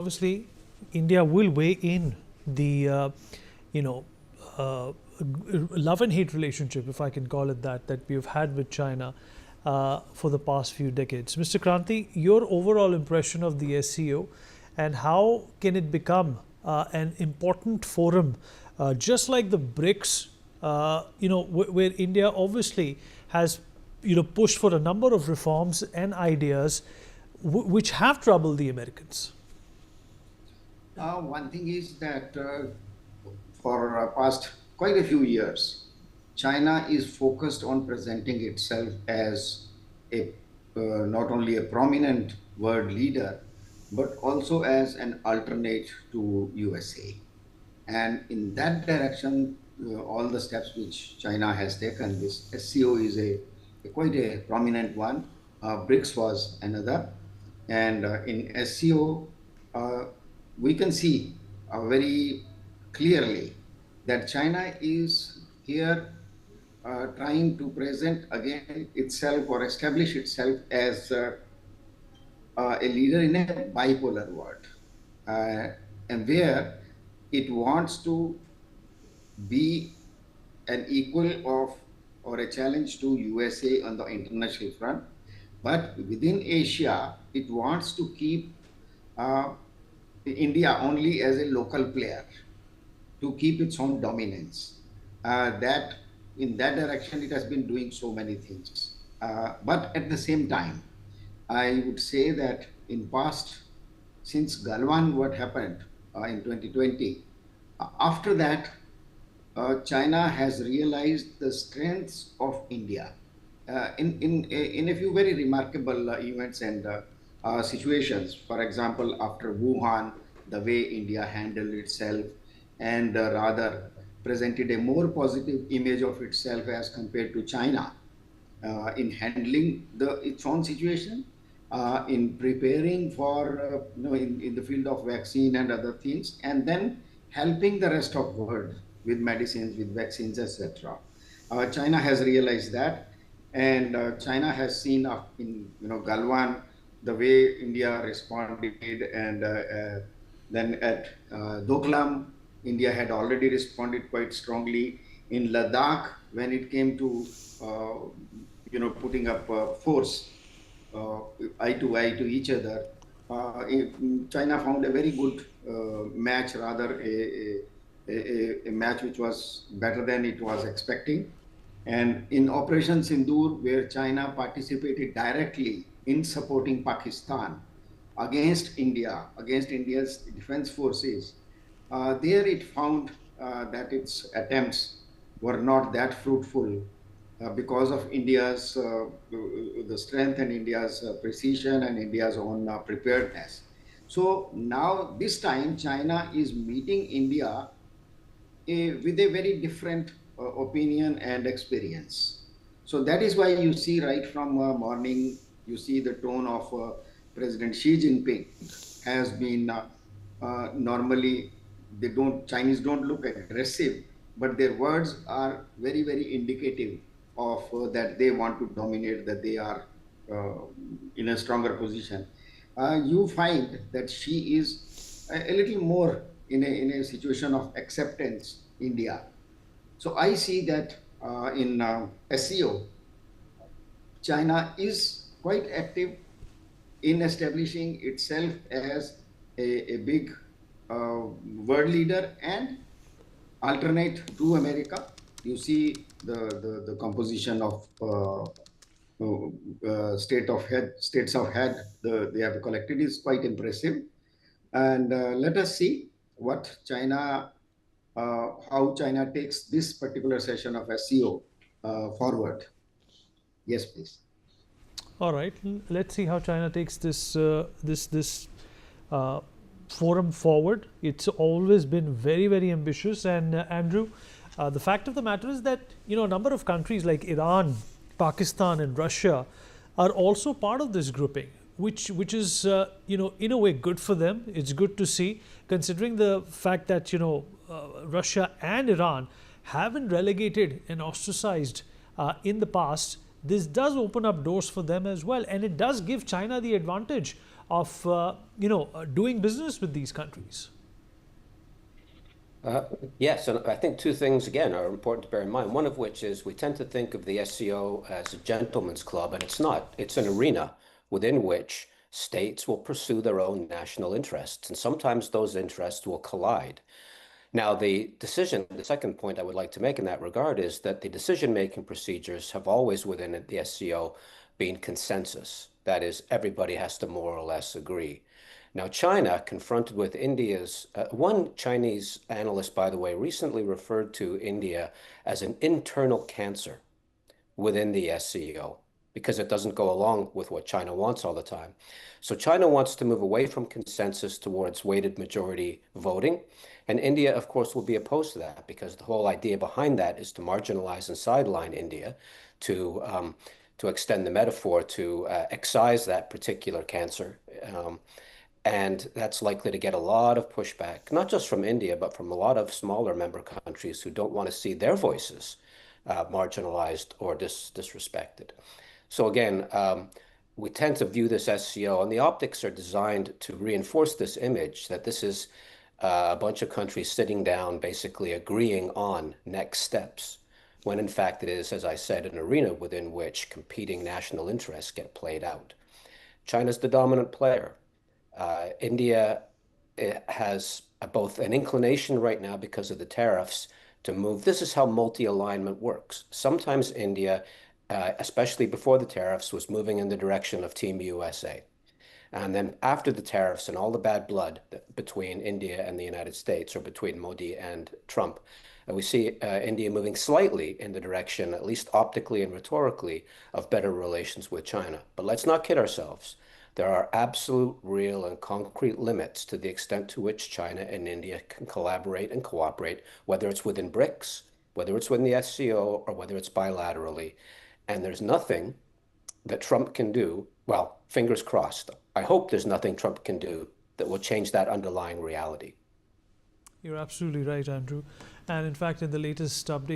obviously, India will weigh in the, you know, uh, love and hate relationship, if I can call it that, that we've had with China for the past few decades. Mr. Kranti, your overall impression of the SCO and how can it become an important forum, just like the BRICS, where India obviously has, pushed for a number of reforms and ideas which have troubled the Americans. One thing is that for past quite a few years, China is focused on presenting itself as a not only a prominent world leader, but also as an alternate to USA. And in that direction, all the steps which China has taken, this SCO is a quite a prominent one. BRICS was another, and in SCO, we can see very clearly that China is here trying to present again itself or establish itself as a leader in a bipolar world, uh, and where it wants to be an equal of or a challenge to USA on the international front, but within Asia, it wants to keep uh, India only as a local player to keep its own dominance. That in that direction, it has been doing so many things. But at the same time, I would say that in past, since Galwan, what happened in 2020, after that, China has realized the strengths of India in a few very remarkable events and situations. For example, after Wuhan, the way India handled itself and rather presented a more positive image of itself as compared to China in handling its own situation, in preparing for in the field of vaccine and other things, and then helping the rest of the world with medicines, with vaccines, etc. China has realized that, and China has seen in Galwan the way India responded, and then at Doklam, India had already responded quite strongly. In Ladakh, when it came to putting up force eye to eye to each other, China found a very good match, rather a match which was better than it was expecting. And in Operation Sindoor, where China participated directly in supporting Pakistan against India, against India's defense forces, there it found that its attempts were not that fruitful because of India's the strength and India's precision and India's own preparedness. So now this time China is meeting India with a very different opinion and experience. So that is why you see right from morning, you see the tone of President Xi Jinping has been normally Chinese don't look aggressive, but their words are very, very indicative of that they want to dominate, that they are in a stronger position. You find that she is a little more in a situation of acceptance India. So I see that in SEO, China is quite active in establishing itself as a big world leader and alternate to America. You see the composition of states of head they have collected is quite impressive. And let us see what China, how China takes this particular session of SCO forward. Yes, please. All right, let's see how China takes this uh, forum forward. It's always been very, very ambitious. And Andrew, the fact of the matter is that a number of countries like Iran, Pakistan, and Russia are also part of this grouping, which is in a way good for them. It's good to see, considering the fact that Russia and Iran have been relegated and ostracized in the past. This does open up doors for them as well, and it does give China the advantage of doing business with these countries? Uh, yes, and I think two things, again, are important to bear in mind. One of which is we tend to think of the SCO as a gentleman's club, and it's not. It's an arena within which states will pursue their own national interests, and sometimes those interests will collide. Now, the second point I would like to make in that regard is that the decision-making procedures have always within the SCO been consensus. That is, everybody has to more or less agree. Now, China, confronted with India's, one Chinese analyst, by the way, recently referred to India as an internal cancer within the SCO because it doesn't go along with what China wants all the time. So China wants to move away from consensus towards weighted majority voting. And India, of course, will be opposed to that because the whole idea behind that is to marginalize and sideline India to extend the metaphor to excise that particular cancer. And that's likely to get a lot of pushback, not just from India, but from a lot of smaller member countries who don't want to see their voices marginalized or disrespected. So again, we tend to view this SCO, and the optics are designed to reinforce this image that this is a bunch of countries sitting down, basically agreeing on next steps, when in fact it is, as I said, an arena within which competing national interests get played out. China's the dominant player. India has both an inclination right now because of the tariffs to move. This is how multi-alignment works. Sometimes India, especially before the tariffs, was moving in the direction of Team USA. And then after the tariffs and all the bad blood between India and the United States, or between Modi and Trump, we see India moving slightly in the direction, at least optically and rhetorically, of better relations with China. But let's not kid ourselves. There are absolute, real, and concrete limits to the extent to which China and India can collaborate and cooperate, whether it's within BRICS, whether it's within the SCO, or whether it's bilaterally. And there's nothing that Trump can do, well, fingers crossed. I hope there's nothing Trump can do that will change that underlying reality. You're absolutely right, Andrew. And in fact, in the latest update,